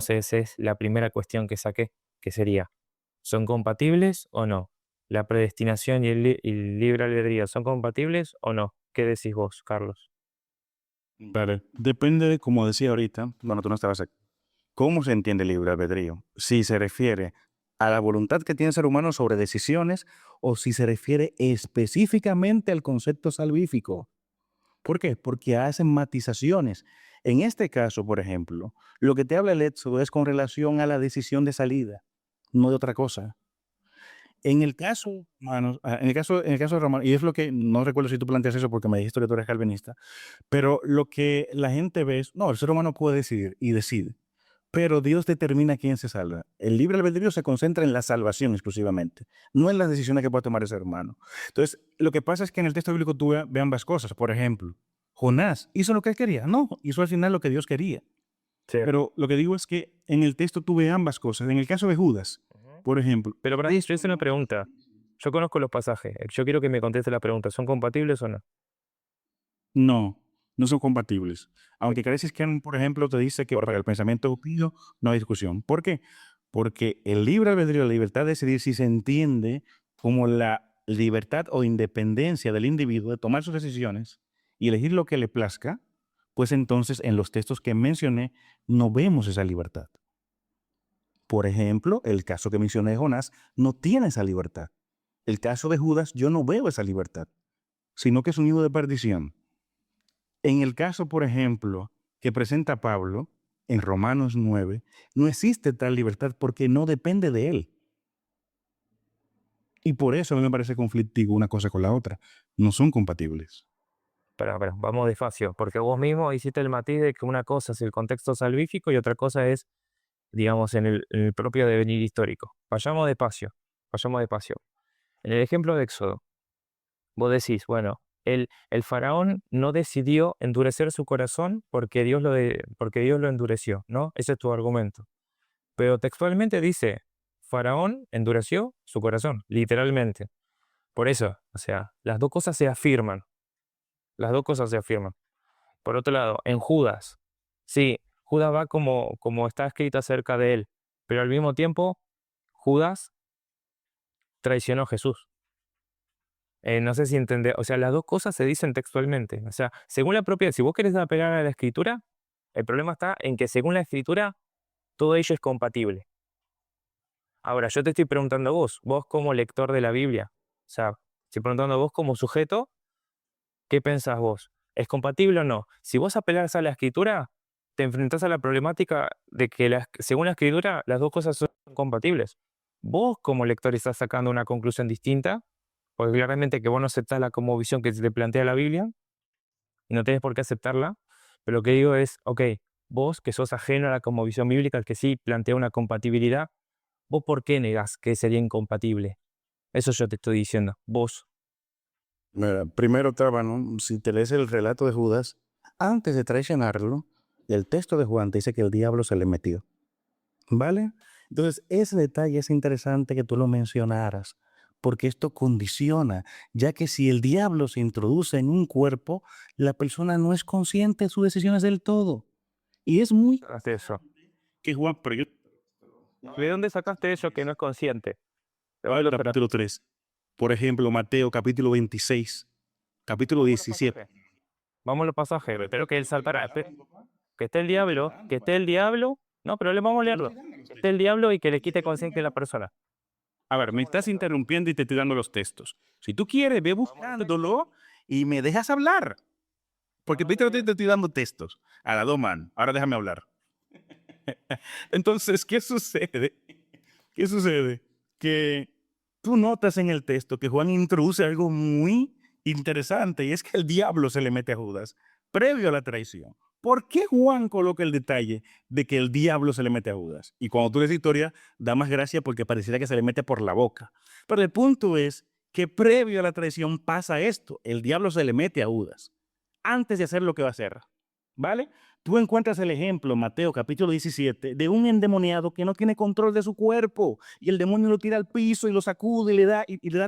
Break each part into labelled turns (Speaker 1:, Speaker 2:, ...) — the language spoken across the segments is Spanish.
Speaker 1: Entonces es la primera cuestión que saqué, que sería, ¿son compatibles o no? ¿La predestinación y el libre albedrío son compatibles o no? ¿Qué decís vos, Carlos?
Speaker 2: Vale, depende de, como decía ahorita, bueno, tú no estabas aquí, cómo se entiende el libre albedrío. Si se refiere a la voluntad que tiene el ser humano sobre decisiones o si se refiere específicamente al concepto salvífico. ¿Por qué? Porque hacen matizaciones. En este caso, por ejemplo, lo que te habla el Éxodo es con relación a la decisión de salida, no de otra cosa. En el caso, hermanos, en el caso de Romano, y es lo que no recuerdo si tú planteas eso porque me dijiste que tú eres calvinista, pero lo que la gente ve es, no, el ser humano puede decidir y decide, pero Dios determina quién se salva. El libre albedrío se concentra en la salvación exclusivamente, no en las decisiones que puede tomar el ser humano. Entonces, lo que pasa es que en el texto bíblico tú ve ambas cosas. Por ejemplo, Jonás hizo lo que él quería, no, hizo al final lo que Dios quería.
Speaker 1: Sí.
Speaker 2: Pero lo que digo es que en el texto tú ves ambas cosas. En el caso de Judas,
Speaker 1: Ujú.
Speaker 2: por ejemplo,
Speaker 1: Pero para ti, yo hice una pregunta. Yo conozco los pasajes. Yo quiero que me conteste la pregunta. ¿Son compatibles o no?
Speaker 2: no, no son compatibles. Aunque Caresis Canon, por ejemplo, te dice que para el pensamiento judío no hay discusión. ¿Por qué? Porque el libre albedrío, la libertad de decidir, si se entiende como la libertad o independencia del individuo de tomar sus decisiones y elegir lo que le plazca, pues entonces en los textos que mencioné no vemos esa libertad. Por ejemplo, el caso que mencioné de Jonás no tiene esa libertad. El caso de Judas, yo no veo esa libertad, sino que es un hijo de perdición. En el caso, por ejemplo, que presenta Pablo en Romanos 9, no existe tal libertad porque no depende de él. Y por eso a mí me parece conflictivo una cosa con la otra. No son compatibles.
Speaker 1: Espera, vamos despacio, porque vos mismo hiciste el matiz de que una cosa es el contexto salvífico y otra cosa es, digamos, en el propio devenir histórico. Vayamos despacio. En el ejemplo de Éxodo, vos decís, bueno, el faraón no decidió endurecer su corazón porque Dios lo endureció, ¿no? Ese es tu argumento. Pero textualmente dice, faraón endureció su corazón, literalmente. Por eso, o sea, las dos cosas se afirman. Las dos cosas se afirman. Por otro lado, en Judas, sí, Judas va como está escrito acerca de él, pero al mismo tiempo, Judas traicionó a Jesús. No sé si entender, o sea, las dos cosas se dicen textualmente. O sea, según la propia, si vos querés apelar a la escritura, el problema está en que según la escritura, todo ello es compatible. Ahora, yo te estoy preguntando a vos como lector de la Biblia, o sea, estoy preguntando a vos como sujeto, ¿qué pensás vos? ¿Es compatible o no? Si vos apelás a la escritura, te enfrentás a la problemática de que según la escritura las dos cosas son compatibles. Vos como lector estás sacando una conclusión distinta, porque claramente que vos no aceptás la como visión que se te plantea la Biblia, y no tenés por qué aceptarla, pero lo que digo es, ok, vos que sos ajeno a la como visión bíblica, que sí plantea una compatibilidad, ¿vos por qué negás que sería incompatible? Eso yo te estoy diciendo, vos.
Speaker 2: Mira, primero, Tábano, si te lees el relato de Judas, antes de traicionarlo, el texto de Juan te dice que el diablo se le metió. ¿Vale? Entonces, ese detalle es interesante que tú lo mencionaras, porque esto condiciona, ya que si el diablo se introduce en un cuerpo, la persona no es consciente de sus decisiones del todo. Y es muy
Speaker 1: Sacaste eso.
Speaker 2: que Juan, pero yo
Speaker 1: ¿De dónde sacaste eso que no es consciente? ¿De dónde
Speaker 2: Juan
Speaker 1: lo sacaste?
Speaker 2: capítulo 3. Por ejemplo, Mateo capítulo 26, capítulo
Speaker 1: Vamos a los
Speaker 2: 17.
Speaker 1: pasajes. Vamos a los pasajes. Espero que él saltara. Que esté el diablo, que esté el diablo. No, pero le vamos a leerlo. Que esté el diablo y que le quite conciencia a la persona.
Speaker 2: A ver, me estás interrumpiendo y te estoy dando los textos. Si tú quieres, ve buscándolo y me dejas hablar. Porque ahorita te estoy dando textos. A la dos, man. Ahora déjame hablar. Entonces, ¿qué sucede? ¿Qué sucede? Que tú notas en el texto que Juan introduce algo muy interesante y es que el diablo se le mete a Judas previo a la traición. ¿Por qué Juan coloca el detalle de que el diablo se le mete a Judas? Y cuando tú lees la historia, da más gracia porque pareciera que se le mete por la boca. Pero el punto es que previo a la traición pasa esto. El diablo se le mete a Judas antes de hacer lo que va a hacer. ¿Vale? Tú encuentras el ejemplo, Mateo capítulo 17, de un endemoniado que no tiene control de su cuerpo y el demonio lo tira al piso y lo sacude y le da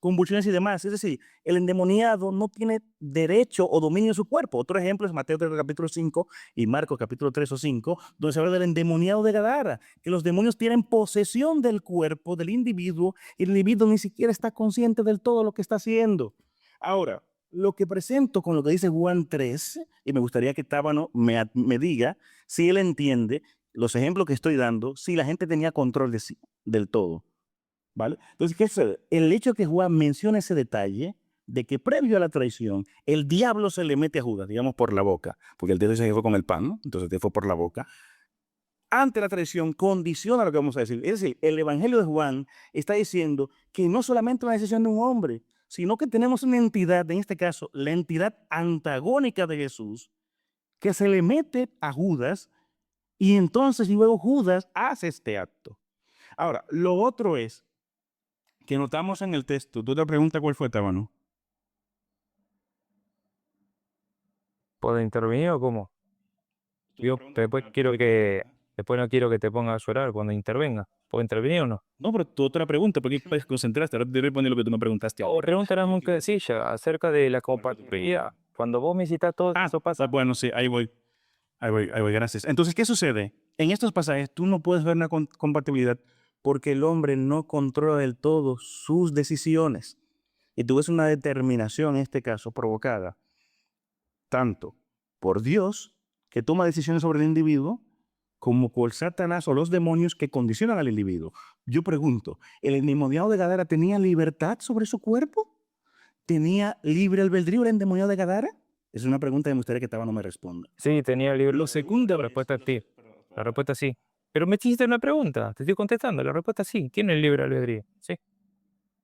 Speaker 2: convulsiones y demás. Es decir, el endemoniado no tiene derecho o dominio de su cuerpo. Otro ejemplo es Mateo capítulo 5 y Marcos capítulo 3 o 5, donde se habla del endemoniado de Gadara, que los demonios tienen posesión del cuerpo del individuo y el individuo ni siquiera está consciente del todo lo que está haciendo. Ahora, lo que presento con lo que dice Juan 3, y me gustaría que Tábano me diga si él entiende los ejemplos que estoy dando, si la gente tenía control de sí, del todo. ¿Vale? Entonces, ¿qué sucede? El hecho que Juan menciona ese detalle de que previo a la traición, el diablo se le mete a Judas, digamos, por la boca, porque el texto dice que fue con el pan, ¿no? Entonces te fue por la boca. Ante la traición, condiciona lo que vamos a decir. Es decir, el Evangelio de Juan está diciendo que no solamente una decisión de un hombre, sino que tenemos una entidad, en este caso, la entidad antagónica de Jesús, que se le mete a Judas y entonces luego Judas hace este acto. Ahora, lo otro es que notamos en el texto. Tú te preguntas cuál fue, Tábano.
Speaker 1: ¿Puedo intervenir o cómo? Yo después no quiero que te pongas a llorar cuando intervenga. ¿Puedo intervenir o no?
Speaker 2: No, pero tú otra pregunta, porque puedes concentraste. Ahora te respondo lo que tú me preguntaste
Speaker 1: O
Speaker 2: ahora.
Speaker 1: pregúntale muy sencilla acerca de la compatibilidad. Cuando vos me citas todo eso pasa.
Speaker 2: Bueno, sí, ahí voy. Gracias. Entonces, ¿qué sucede? En estos pasajes tú no puedes ver una compatibilidad porque el hombre no controla del todo sus decisiones. Y tú ves una determinación, en este caso, provocada tanto por Dios, que toma decisiones sobre el individuo, como por Satanás o los demonios que condicionan al individuo. Yo pregunto, ¿el endemoniado de Gadara tenía libertad sobre su cuerpo? ¿Tenía libre albedrío el endemoniado de Gadara? Es una pregunta que me gustaría que Tábano me responda.
Speaker 1: Sí, tenía el libro.
Speaker 2: Lo segundo
Speaker 1: La respuesta es sí. La respuesta es sí. Pero me hiciste una pregunta, te estoy contestando. La respuesta es sí. Tiene el libre albedrío. Sí.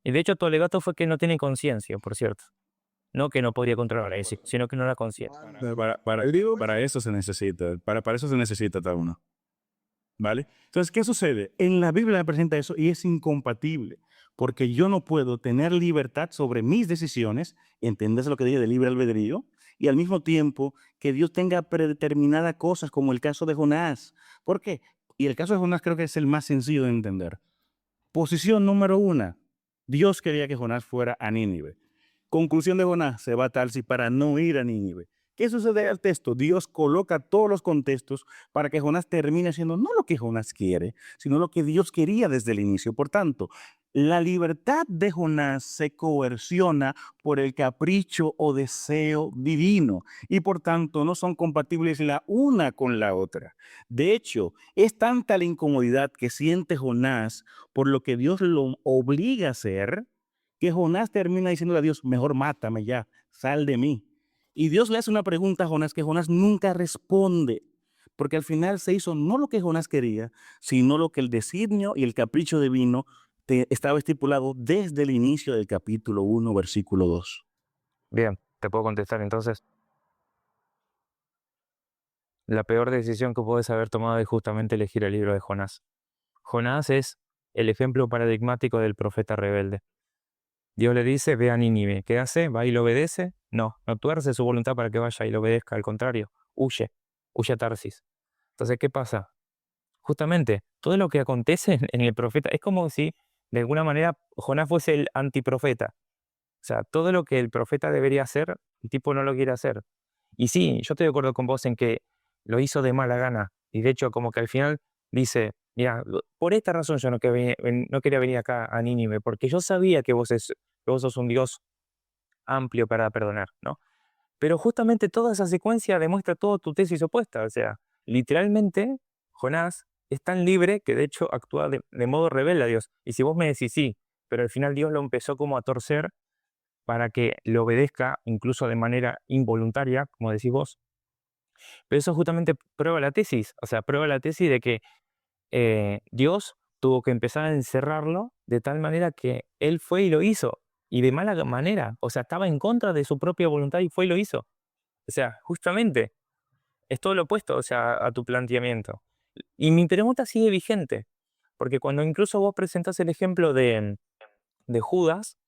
Speaker 1: Y de hecho, tu alegato fue que no tiene conciencia, por cierto. No que no podía controlar eso, sino que no era consciente.
Speaker 2: Para eso se necesita, para eso se necesita Tábano. ¿Vale? Entonces, ¿qué sucede? En la Biblia me presenta eso y es incompatible, porque yo no puedo tener libertad sobre mis decisiones, entiendes lo que dije de libre albedrío, y al mismo tiempo que Dios tenga predeterminadas cosas, como el caso de Jonás. ¿Por qué? Y el caso de Jonás creo que es el más sencillo de entender. Posición número 1. Dios quería que Jonás fuera a Nínive. Conclusión de Jonás, se va a Tarsis para no ir a Nínive. ¿Qué sucede al texto? Dios coloca todos los contextos para que Jonás termine siendo no lo que Jonás quiere, sino lo que Dios quería desde el inicio. Por tanto, la libertad de Jonás se coerciona por el capricho o deseo divino y por tanto no son compatibles la una con la otra. De hecho, es tanta la incomodidad que siente Jonás por lo que Dios lo obliga a hacer, que Jonás termina diciendo a Dios, mejor mátame ya, sal de mí. Y Dios le hace una pregunta a Jonás que Jonás nunca responde, porque al final se hizo no lo que Jonás quería, sino lo que el designio y el capricho divino estaba estipulado desde el inicio del capítulo 1, versículo 2.
Speaker 1: Bien, te puedo contestar entonces. La peor decisión que puedes haber tomado es justamente elegir el libro de Jonás. Jonás es el ejemplo paradigmático del profeta rebelde. Dios le dice, ve a Nínive. ¿Qué hace? ¿Va y lo obedece? No, no tuerce su voluntad para que vaya y lo obedezca. Al contrario, huye a Tarsis. Entonces, ¿qué pasa? Justamente, todo lo que acontece en el profeta es como si, de alguna manera, Jonás fuese el antiprofeta. O sea, todo lo que el profeta debería hacer, el tipo no lo quiere hacer. Y sí, yo estoy de acuerdo con vos en que lo hizo de mala gana. Y de hecho, como que al final dice, mira, por esta razón yo no quería venir acá a Nínive, porque yo sabía que vos sos un Dios amplio para perdonar, ¿no? Pero justamente toda esa secuencia demuestra toda tu tesis opuesta. O sea, literalmente, Jonás es tan libre que de hecho actúa de modo rebelde a Dios. Y si vos me decís sí, pero al final Dios lo empezó como a torcer para que le obedezca, incluso de manera involuntaria, como decís vos. Pero eso justamente prueba la tesis. O sea, prueba la tesis de que Dios tuvo que empezar a encerrarlo de tal manera que él fue y lo hizo. Y de mala manera. O sea, estaba en contra de su propia voluntad y fue y lo hizo. O sea, justamente, es todo lo opuesto, o sea, a tu planteamiento. Y mi pregunta sigue vigente, porque cuando incluso vos presentás el ejemplo de Judas,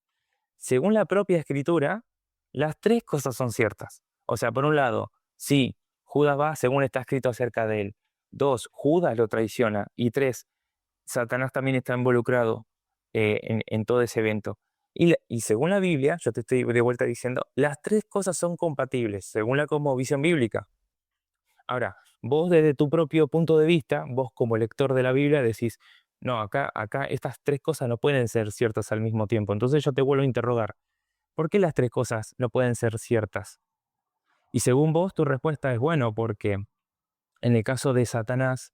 Speaker 1: según la propia escritura, las tres cosas son ciertas. O sea, por un lado, sí, Judas va según está escrito acerca de él. 2, Judas lo traiciona. Y 3, Satanás también está involucrado en todo ese evento. Y según la Biblia, yo te estoy de vuelta diciendo, las tres cosas son compatibles, según la cosmovisión bíblica. Ahora, vos desde tu propio punto de vista, vos como lector de la Biblia decís, no, acá estas tres cosas no pueden ser ciertas al mismo tiempo. Entonces yo te vuelvo a interrogar, ¿por qué las tres cosas no pueden ser ciertas? Y según vos, tu respuesta es, bueno, porque en el caso de Satanás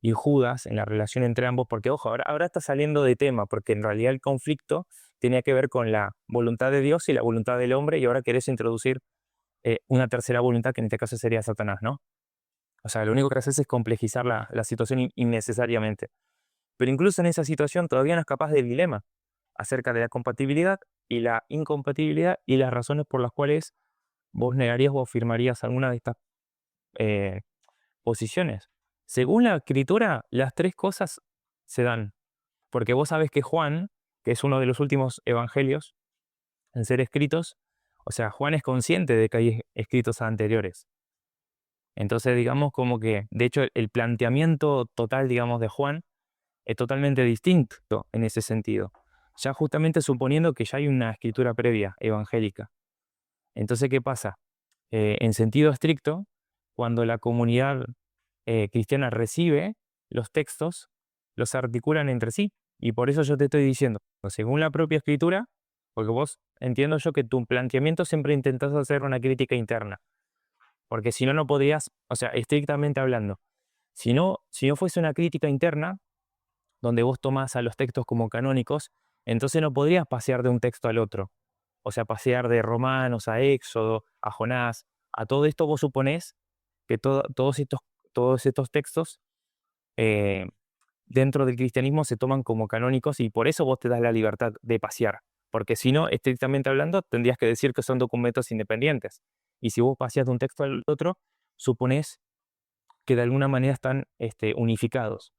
Speaker 1: y Judas, en la relación entre ambos, porque ojo, ahora está saliendo de tema, porque en realidad el conflicto tenía que ver con la voluntad de Dios y la voluntad del hombre, y ahora querés introducir una tercera voluntad, que en este caso sería Satanás, ¿no? O sea, lo único que haces es complejizar la situación innecesariamente. Pero incluso en esa situación todavía no escapás del dilema acerca de la compatibilidad y la incompatibilidad y las razones por las cuales vos negarías o afirmarías alguna de estas eh, posiciones. Según la escritura, las tres cosas se dan. Porque vos sabés que Juan, que es uno de los últimos evangelios en ser escritos, o sea, Juan es consciente de que hay escritos anteriores. Entonces, digamos como que, de hecho, el planteamiento total, digamos, de Juan es totalmente distinto en ese sentido. Ya justamente suponiendo que ya hay una escritura previa evangélica. Entonces, ¿qué pasa? En sentido estricto, cuando la comunidad cristiana recibe los textos, los articulan entre sí. Y por eso yo te estoy diciendo, según la propia escritura, porque vos entiendo yo que tu planteamiento siempre intentás hacer una crítica interna, porque si no, no podrías, o sea, estrictamente hablando, si no fuese una crítica interna, donde vos tomás a los textos como canónicos, entonces no podrías pasear de un texto al otro. O sea, pasear de Romanos a Éxodo, a Jonás, a todo esto vos suponés que todos estos textos eh, dentro del cristianismo se toman como canónicos y por eso vos te das la libertad de pasear. Porque si no, estrictamente hablando, tendrías que decir que son documentos independientes. Y si vos paseas de un texto al otro, suponés que de alguna manera están unificados.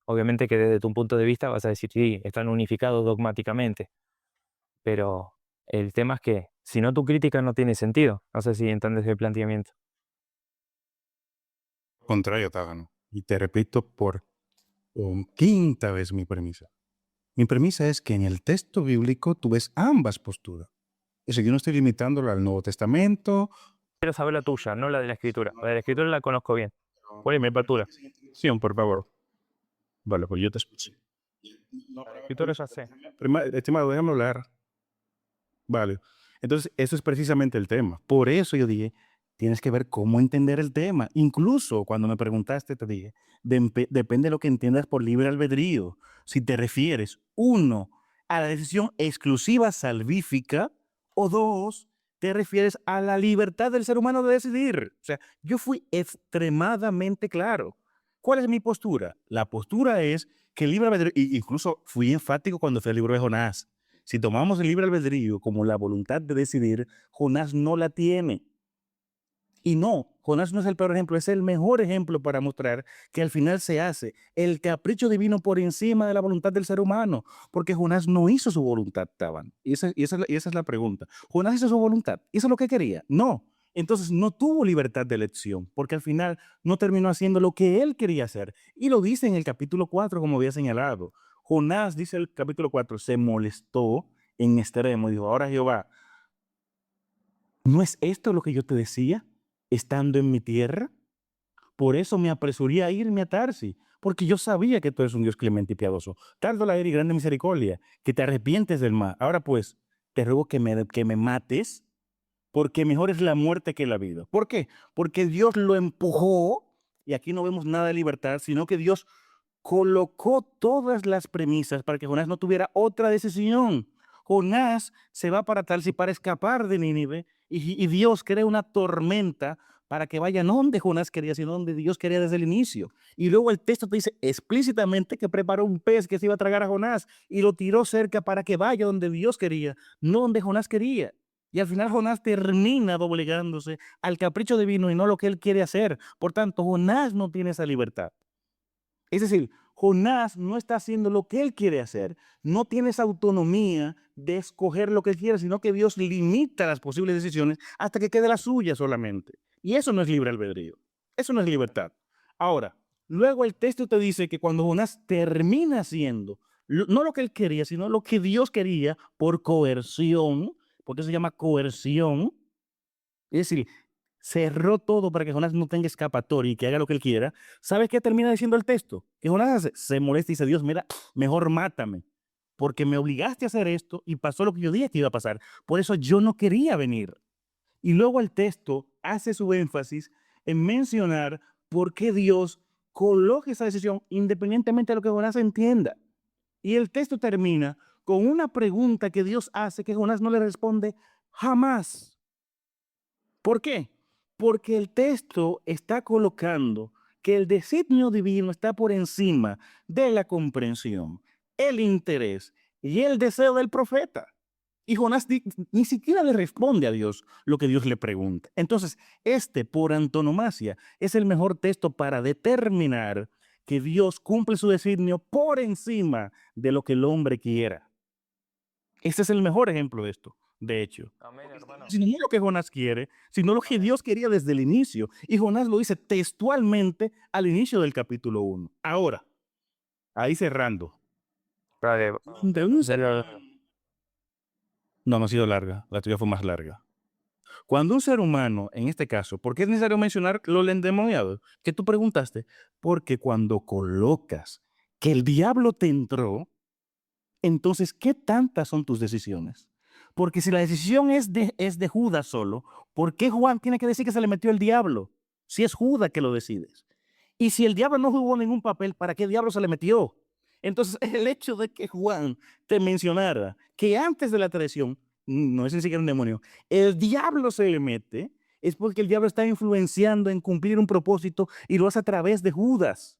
Speaker 1: Obviamente que desde tu punto de vista vas a decir, sí, están unificados dogmáticamente, pero el tema es que si no tu crítica no tiene sentido. No sé si entiendes el planteamiento.
Speaker 2: Contrario, Tágano. Y te repito por quinta vez mi premisa. Mi premisa es que en el texto bíblico tú ves ambas posturas. Eso yo no estoy limitándolo al Nuevo Testamento.
Speaker 1: Quiero saber la tuya, no la de la escritura. La de la escritura la conozco bien. ¿Cuál es mi apertura?
Speaker 2: Sí, por favor. Vale, pues yo te escucho.
Speaker 1: La de la escritura ya sé.
Speaker 2: Estimado, déjame hablar. Vale. Entonces, eso es precisamente el tema. Por eso yo dije, tienes que ver cómo entender el tema. Incluso cuando me preguntaste, te dije, depende de lo que entiendas por libre albedrío. Si te refieres, uno, a la decisión exclusiva salvífica, o dos, te refieres a la libertad del ser humano de decidir. O sea, yo fui extremadamente claro. ¿Cuál es mi postura? La postura es que el libre albedrío, y incluso fui enfático cuando fue el libro de Jonás. Si tomamos el libre albedrío como la voluntad de decidir, Jonás no la tiene. Y no, Jonás no es el peor ejemplo, es el mejor ejemplo para mostrar que al final se hace el capricho divino por encima de la voluntad del ser humano, porque Jonás no hizo su voluntad, Taban. Y esa es la pregunta. ¿Jonás hizo su voluntad? ¿Hizo lo que quería? No. Entonces no tuvo libertad de elección, porque al final no terminó haciendo lo que él quería hacer. Y lo dice en el capítulo 4, como había señalado. Jonás, dice el capítulo 4, se molestó en extremo y dijo, ahora Jehová, ¿no es esto lo que yo te decía estando en mi tierra? Por eso me apresuré a irme a Tarsis, porque yo sabía que tú eres un Dios clemente y piadoso, tardo la ira y grande misericordia, que te arrepientes del mal. Ahora pues, te ruego que me mates, porque mejor es la muerte que la vida. ¿Por qué? Porque Dios lo empujó, y aquí no vemos nada de libertad, sino que Dios colocó todas las premisas para que Jonás no tuviera otra decisión. Jonás se va para Tarsis para escapar de Nínive y Dios crea una tormenta para que vaya no donde Jonás quería, sino donde Dios quería desde el inicio. Y luego el texto te dice explícitamente que preparó un pez que se iba a tragar a Jonás y lo tiró cerca para que vaya donde Dios quería, no donde Jonás quería. Y al final Jonás termina doblegándose al capricho divino y no lo que él quiere hacer. Por tanto, Jonás no tiene esa libertad. Es decir, Jonás no está haciendo lo que él quiere hacer, no tiene esa autonomía de escoger lo que él quiere, sino que Dios limita las posibles decisiones hasta que quede la suya solamente. Y eso no es libre albedrío, eso no es libertad. Ahora, luego el texto te dice que cuando Jonás termina haciendo No lo que él quería, sino lo que Dios quería por coerción, porque eso se llama coerción. Es decir, cerró todo para que Jonás no tenga escapatoria y que haga lo que él quiera. ¿Sabes qué termina diciendo el texto? Que Jonás se molesta y dice, Dios, mira, mejor mátame, porque me obligaste a hacer esto y pasó lo que yo dije que iba a pasar. Por eso yo no quería venir. Y luego el texto hace su énfasis en mencionar por qué Dios coloca esa decisión independientemente de lo que Jonás entienda. Y el texto termina con una pregunta que Dios hace que Jonás no le responde jamás. ¿Por qué? Porque el texto está colocando que el designio divino está por encima de la comprensión, el interés y el deseo del profeta. Y Jonás ni siquiera le responde a Dios lo que Dios le pregunta. Entonces, por antonomasia, es el mejor texto para determinar que Dios cumple su designio por encima de lo que el hombre quiera. Este es el mejor ejemplo de esto, de hecho.
Speaker 1: Amén, hermano.
Speaker 2: Si no es lo que Jonás quiere, sino lo que Dios quería desde el inicio. Y Jonás lo dice textualmente al inicio del capítulo 1. Ahora, ahí cerrando.
Speaker 1: Vale,
Speaker 2: De un ser-
Speaker 1: pero-
Speaker 2: No, no ha sido larga. La tuya fue más larga. Cuando un ser humano, en este caso, ¿por qué es necesario mencionar lo endemoniado? Que tú preguntaste. Porque cuando colocas que el diablo te entró, entonces, ¿qué tantas son tus decisiones? Porque si la decisión es de Judas solo, ¿por qué Juan tiene que decir que se le metió el diablo? Si es Judas que lo decides. Y si el diablo no jugó ningún papel, ¿para qué diablo se le metió? Entonces, el hecho de que Juan te mencionara que antes de la traición, no es ni siquiera un demonio, el diablo se le mete, es porque el diablo está influenciando en cumplir un propósito y lo hace a través de Judas.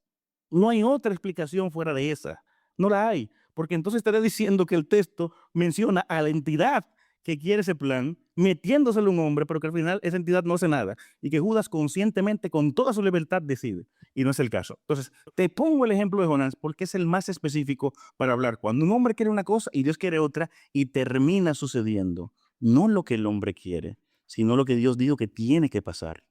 Speaker 2: No hay otra explicación fuera de esa. No la hay, porque entonces estaría diciendo que el texto menciona a la entidad que quiere ese plan, metiéndoselo a un hombre, pero que al final esa entidad no hace nada y que Judas conscientemente, con toda su libertad, decide. Y no es el caso. Entonces, te pongo el ejemplo de Jonás porque es el más específico para hablar. Cuando un hombre quiere una cosa y Dios quiere otra y termina sucediendo, no lo que el hombre quiere, sino lo que Dios dijo que tiene que pasar.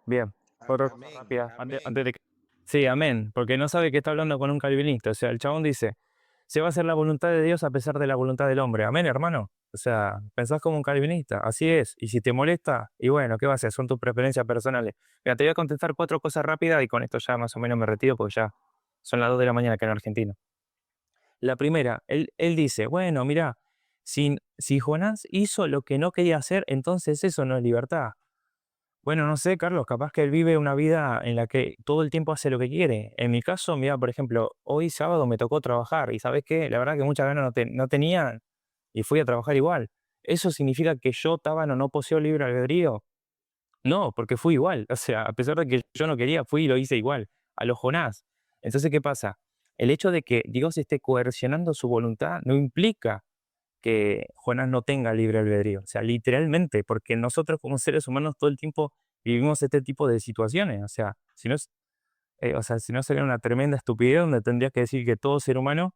Speaker 1: bien. Otra cosa rápida, antes de que... Sí, amén, porque no sabe que está hablando con un calvinista. O sea, el chabón dice, se va a hacer la voluntad de Dios a pesar de la voluntad del hombre. Amén, hermano. O sea, pensás como un calvinista, así es. Y si te molesta, y bueno, ¿qué va a hacer? Son tus preferencias personales. Mira, te voy a contestar 4 cosas rápidas y con esto ya más o menos me retiro porque ya son las 2 de la mañana acá en Argentina. La primera, él dice, bueno, mira, si Jonás hizo lo que no quería hacer, entonces eso no es libertad. Bueno, no sé, Carlos, capaz que él vive una vida en la que todo el tiempo hace lo que quiere. En mi caso, mira, por ejemplo, hoy sábado me tocó trabajar y ¿sabes qué? La verdad que muchas ganas no tenía y fui a trabajar igual. ¿Eso significa que yo, Tábano, no poseo libre albedrío? No, porque fui igual. O sea, a pesar de que yo no quería, fui y lo hice igual, a los Jonás. Entonces, ¿qué pasa? El hecho de que Dios esté coercionando su voluntad no implica que Jonás no tenga libre albedrío. O sea, literalmente, porque nosotros como seres humanos todo el tiempo vivimos este tipo de situaciones. O sea, si no sería una tremenda estupidez donde tendría que decir que todo ser humano,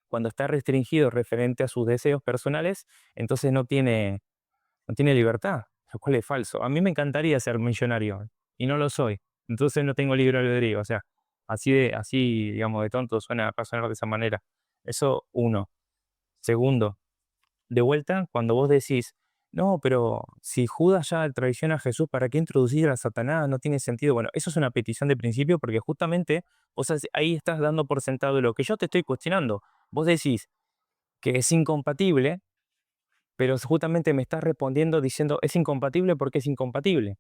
Speaker 1: cuando está restringido referente a sus deseos personales, entonces no tiene libertad, lo cual es falso. A mí me encantaría ser millonario y no lo soy. Entonces no tengo libre albedrío. O sea, así, digamos, de tonto suena razonar de esa manera. Eso uno. Segundo, de vuelta, cuando vos decís, no, pero si Judas ya traiciona a Jesús, ¿para qué introducir a Satanás? No tiene sentido. Bueno, eso es una petición de principio porque justamente ahí estás dando por sentado lo que yo te estoy cuestionando. Vos decís que es incompatible, pero justamente me estás respondiendo diciendo es incompatible porque es incompatible.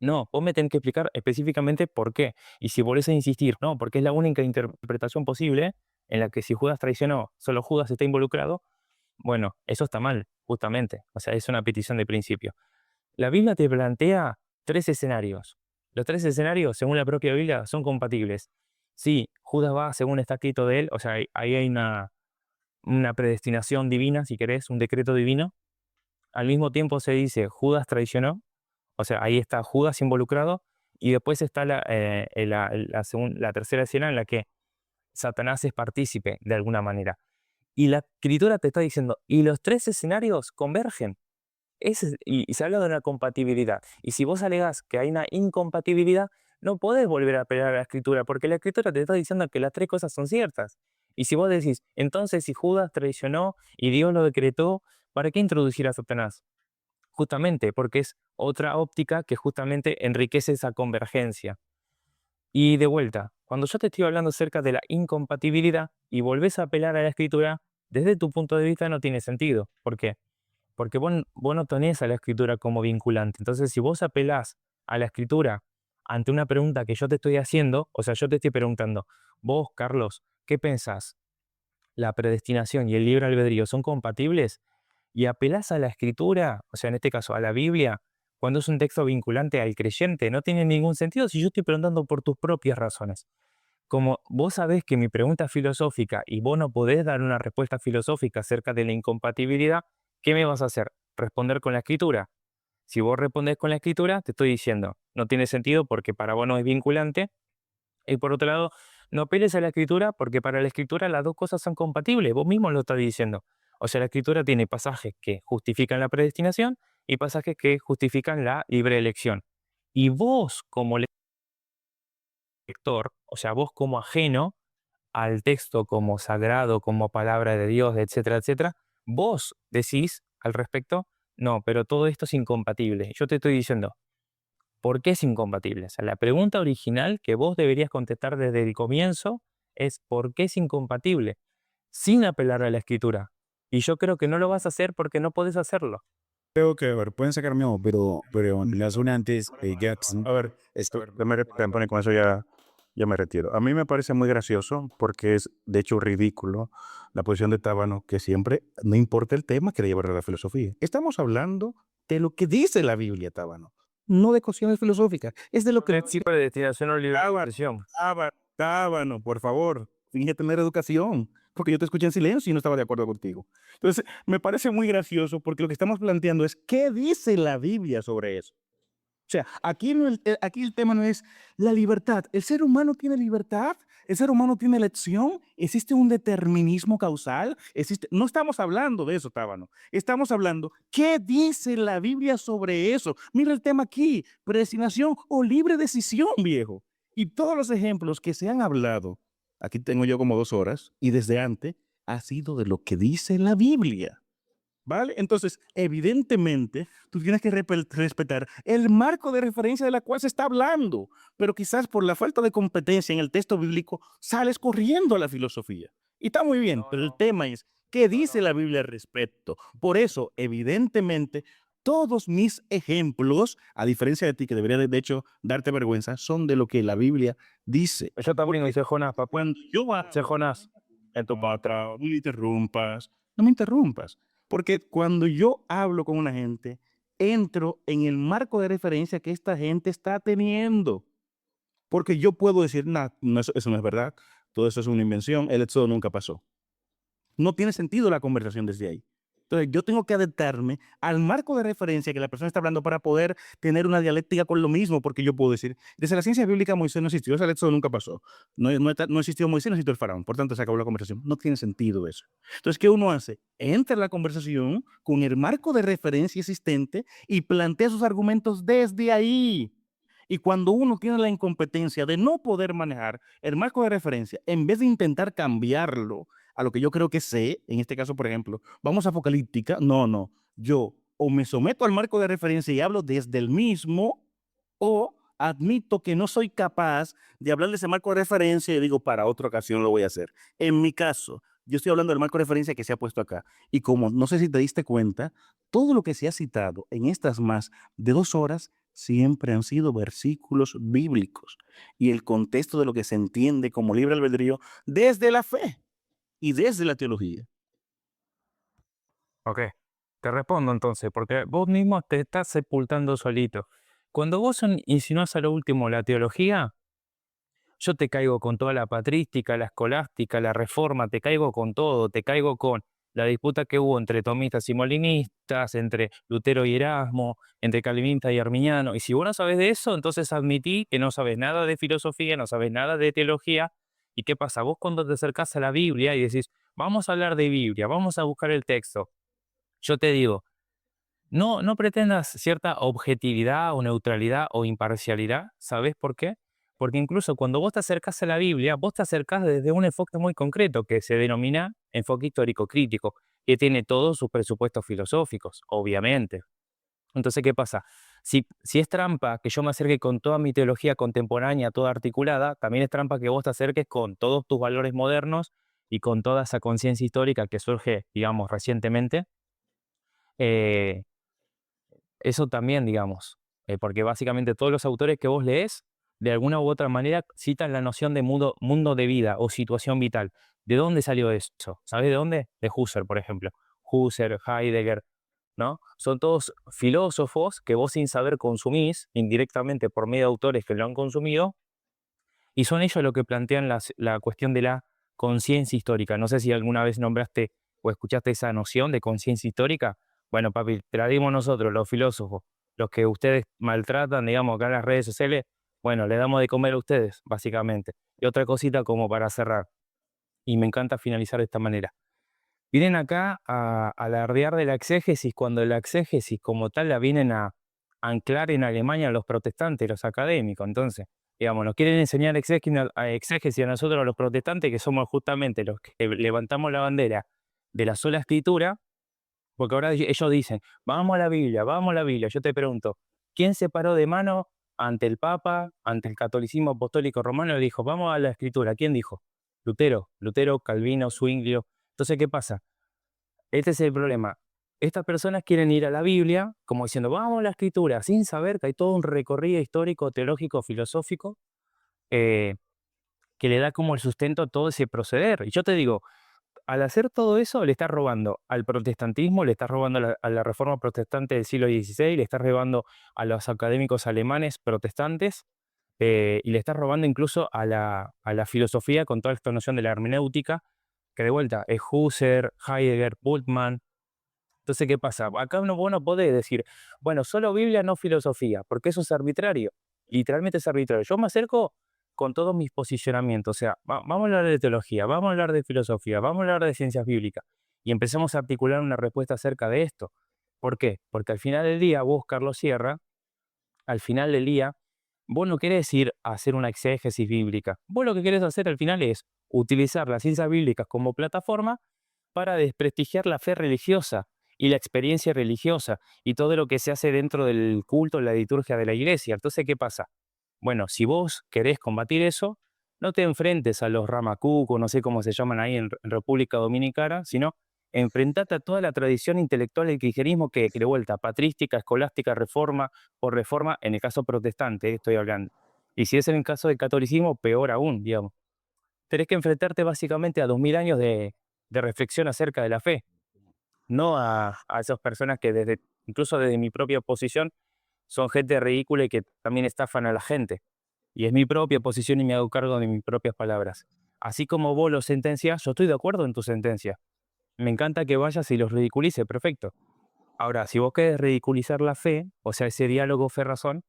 Speaker 1: No, vos me tenés que explicar específicamente por qué. Y si volvés a insistir, no, porque es la única interpretación posible en la que si Judas traicionó, solo Judas está involucrado, bueno, eso está mal, justamente. O sea, es una petición de principio. La Biblia te plantea 3 escenarios. Los 3 escenarios, según la propia Biblia, son compatibles. Sí, Judas va según está escrito de él, o sea, ahí hay una predestinación divina, si querés, un decreto divino. Al mismo tiempo se dice, Judas traicionó, o sea, ahí está Judas involucrado, y después está la tercera escena en la que Satanás es partícipe de alguna manera. Y la escritura te está diciendo, y los 3 escenarios convergen. Y se habla de una compatibilidad. Y si vos alegás que hay una incompatibilidad, no podés volver a apelar a la escritura, porque la escritura te está diciendo que las 3 cosas son ciertas. Y si vos decís, entonces si Judas traicionó y Dios lo decretó, ¿para qué introducir a Satanás? Justamente porque es otra óptica que justamente enriquece esa convergencia. Y de vuelta, cuando yo te estoy hablando acerca de la incompatibilidad y volvés a apelar a la escritura, desde tu punto de vista no tiene sentido. ¿Por qué? Porque vos no tenés a la escritura como vinculante. Entonces, si vos apelás a la escritura ante una pregunta que yo te estoy haciendo, o sea, yo te estoy preguntando, vos, Carlos, ¿qué pensás? ¿La predestinación y el libre albedrío son compatibles? Y apelás a la escritura, o sea, en este caso a la Biblia, cuando es un texto vinculante al creyente, no tiene ningún sentido si yo estoy preguntando por tus propias razones. Como vos sabés que mi pregunta es filosófica y vos no podés dar una respuesta filosófica acerca de la incompatibilidad, ¿qué me vas a hacer? ¿Responder con la escritura? Si vos respondés con la escritura, te estoy diciendo, no tiene sentido porque para vos no es vinculante. Y por otro lado, no apeles a la escritura porque para la escritura las dos cosas son compatibles. Vos mismo lo estás diciendo. O sea, la escritura tiene pasajes que justifican la predestinación y pasajes que justifican la libre elección. Y vos como lector, o sea, vos como ajeno al texto como sagrado, como palabra de Dios, etcétera, etcétera, vos decís al respecto, no, pero todo esto es incompatible. Yo te estoy diciendo, ¿por qué es incompatible? O sea, la pregunta original que vos deberías contestar desde el comienzo es ¿por qué es incompatible? Sin apelar a la escritura. Y yo creo que no lo vas a hacer porque no podés hacerlo.
Speaker 2: Creo que, a ver, pueden sacarme o, pero las una antes, Jackson. A ver, esto, pone con eso ya me retiro. A mí me parece muy gracioso porque es, de hecho, ridículo la posición de Tábano, que siempre, no importa el tema, quiere llevar a la filosofía. Estamos hablando de lo que dice la Biblia, Tábano, no de cuestiones filosóficas. Es de lo que...
Speaker 1: Predestinación o
Speaker 2: Tábano,
Speaker 1: liberación.
Speaker 2: Tábano, por favor, finge tener educación, porque yo te escuché en silencio y no estaba de acuerdo contigo. Entonces, me parece muy gracioso porque lo que estamos planteando es qué dice la Biblia sobre eso. O sea, aquí, aquí el tema no es la libertad. ¿El ser humano tiene libertad? ¿El ser humano tiene elección? ¿Existe un determinismo causal? No estamos hablando de eso, Tábano. Estamos hablando, ¿qué dice la Biblia sobre eso? Mira el tema aquí, predestinación o libre decisión, viejo. Y todos los ejemplos que se han hablado, aquí tengo yo como 2 horas, y desde antes, ha sido de lo que dice la Biblia. ¿Vale? Entonces, evidentemente, tú tienes que respetar el marco de referencia de la cual se está hablando, pero quizás por la falta de competencia en el texto bíblico sales corriendo a la filosofía. Y está muy bien, pero el tema es, ¿qué dice la Biblia al respecto? Por eso, evidentemente, todos mis ejemplos, a diferencia de ti, que debería de hecho darte vergüenza, son de lo que la Biblia dice.
Speaker 1: Yo también hice Jonás, papá.
Speaker 2: Cuando yo
Speaker 1: Hice Jonás.
Speaker 2: en tu patra, no me interrumpas, no me interrumpas. Porque cuando yo hablo con una gente, entro en el marco de referencia que esta gente está teniendo. Porque yo puedo decir, nah, no, eso no es verdad, todo eso es una invención, el éxodo nunca pasó. No tiene sentido la conversación desde ahí. Entonces, yo tengo que adaptarme al marco de referencia que la persona está hablando para poder tener una dialéctica con lo mismo, porque yo puedo decir, desde la ciencia bíblica Moisés no existió, ese éxodo nunca pasó. No existió Moisés, no existió el faraón, por tanto se acabó la conversación. No tiene sentido eso. Entonces, ¿qué uno hace? Entra en la conversación con el marco de referencia existente y plantea sus argumentos desde ahí. Y cuando uno tiene la incompetencia de no poder manejar el marco de referencia, en vez de intentar cambiarlo a lo que yo creo que sé, en este caso, por ejemplo, vamos a Apocalíptica, no, yo o me someto al marco de referencia y hablo desde el mismo, o admito que no soy capaz de hablar de ese marco de referencia y digo, para otra ocasión lo voy a hacer. En mi caso, yo estoy hablando del marco de referencia que se ha puesto acá. Y como no sé si te diste cuenta, todo lo que se ha citado en estas más de 2 horas siempre han sido versículos bíblicos y el contexto de lo que se entiende como libre albedrío desde la fe y desde la teología.
Speaker 1: Ok, te respondo entonces, porque vos mismo te estás sepultando solito. Cuando vos insinuás a lo último la teología, yo te caigo con toda la patrística, la escolástica, la reforma, te caigo con todo, te caigo con la disputa que hubo entre tomistas y molinistas, entre Lutero y Erasmo, entre calvinista y arminiano. Y si vos no sabes de eso, entonces admití que no sabes nada de filosofía, no sabes nada de teología. ¿Y qué pasa? Vos cuando te acercás a la Biblia y decís, vamos a hablar de Biblia, vamos a buscar el texto, yo te digo, no pretendas cierta objetividad o neutralidad o imparcialidad. ¿Sabes por qué? Porque incluso cuando vos te acercás a la Biblia, vos te acercás desde un enfoque muy concreto que se denomina enfoque histórico crítico, que tiene todos sus presupuestos filosóficos, obviamente. Entonces, ¿qué pasa? Si es trampa que yo me acerque con toda mi teología contemporánea, toda articulada, también es trampa que vos te acerques con todos tus valores modernos y con toda esa conciencia histórica que surge, digamos, recientemente. Eh, Eso también, digamos, porque básicamente todos los autores que vos lees, de alguna u otra manera, citan la noción de mundo de vida o situación vital. ¿De dónde salió eso? ¿Sabes de dónde? De Husserl, por ejemplo. Husserl, Heidegger, ¿no? Son todos filósofos que vos sin saber consumís indirectamente por medio de autores que lo han consumido, y son ellos los que plantean la cuestión de la conciencia histórica. No sé si alguna vez nombraste o escuchaste esa noción de conciencia histórica. Bueno, papi, te la dimos nosotros, los filósofos, los que ustedes maltratan, digamos, acá en las redes sociales. Bueno, le damos de comer a ustedes, básicamente. Y otra cosita como para cerrar, y me encanta finalizar de esta manera. Vienen acá a alardear de la exégesis cuando la exégesis como tal la vienen a anclar en Alemania los protestantes, los académicos. Entonces, digamos, nos quieren enseñar exégesis a nosotros los protestantes, que somos justamente los que levantamos la bandera de la sola escritura, porque ahora ellos dicen, vamos a la Biblia, vamos a la Biblia. Yo te pregunto, ¿quién se paró de mano ante el Papa, ante el catolicismo apostólico romano y dijo, vamos a la escritura? ¿Quién dijo? Lutero, Calvino, Zwinglio. Entonces, ¿qué pasa? Este es el problema. Estas personas quieren ir a la Biblia como diciendo, vamos a la escritura, sin saber que hay todo un recorrido histórico, teológico, filosófico, eh, que le da como el sustento a todo ese proceder. Y yo te digo, al hacer todo eso, le estás robando al protestantismo, le estás robando a la reforma protestante del siglo XVI, le estás robando a los académicos alemanes protestantes, y le estás robando incluso a la filosofía con toda esta noción de la hermenéutica, que de vuelta es Husserl, Heidegger, Bultmann. Entonces, ¿qué pasa? Acá vos no podés decir, bueno, solo Biblia, no filosofía, porque eso es arbitrario. Literalmente es arbitrario. Yo me acerco con todos mis posicionamientos. O sea, vamos a hablar de teología, vamos a hablar de filosofía, vamos a hablar de ciencias bíblicas. Y empecemos a articular una respuesta acerca de esto. ¿Por qué? Porque al final del día, vos, Carlos Sierra, al final del día, vos no querés ir a hacer una exégesis bíblica. Vos lo que querés hacer al final es utilizar las ciencias bíblicas como plataforma para desprestigiar la fe religiosa y la experiencia religiosa y todo lo que se hace dentro del culto, la liturgia de la iglesia. Entonces, ¿qué pasa? Bueno, si vos querés combatir eso, no te enfrentes a los ramacucos, no sé cómo se llaman ahí en República Dominicana, sino enfrentate a toda la tradición intelectual del cristianismo que de vuelta, patrística, escolástica, reforma o reforma, en el caso protestante, estoy hablando. Y si es en el caso del catolicismo, peor aún, digamos. Tenés que enfrentarte básicamente a 2000 años de reflexión acerca de la fe, no a esas personas que incluso desde mi propia posición, son gente ridícula y que también estafan a la gente. Y es mi propia posición y me hago cargo de mis propias palabras. Así como vos lo sentencias, yo estoy de acuerdo en tu sentencia. Me encanta que vayas y los ridiculices, perfecto. Ahora, si vos querés ridiculizar la fe, o sea, ese diálogo fe-razón,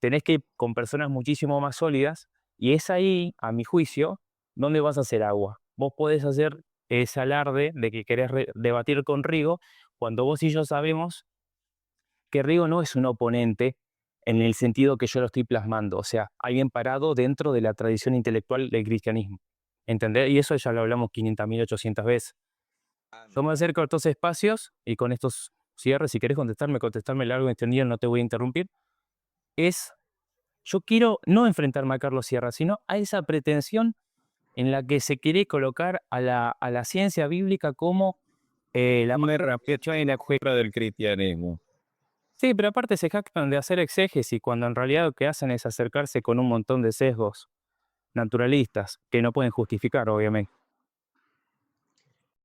Speaker 1: tenés que ir con personas muchísimo más sólidas, y es ahí, a mi juicio, donde vas a hacer agua. Vos podés hacer ese alarde de que querés debatir con Rigo, cuando vos y yo sabemos que Rigo no es un oponente en el sentido que yo lo estoy plasmando, o sea, alguien parado dentro de la tradición intelectual del cristianismo. ¿Entendés? Y eso ya lo hablamos 500.000, 800 veces. Yo me acerco a estos espacios y con estos cierres, si querés contestarme largo y extendido, no te voy a interrumpir. Yo quiero no enfrentarme a Carlos Sierra, sino a esa pretensión en la que se quiere colocar a la ciencia bíblica como la...
Speaker 3: Una herramienta juega del cristianismo.
Speaker 1: Sí, pero aparte se jactan de hacer exégesis cuando en realidad lo que hacen es acercarse con un montón de sesgos naturalistas que no pueden justificar, obviamente.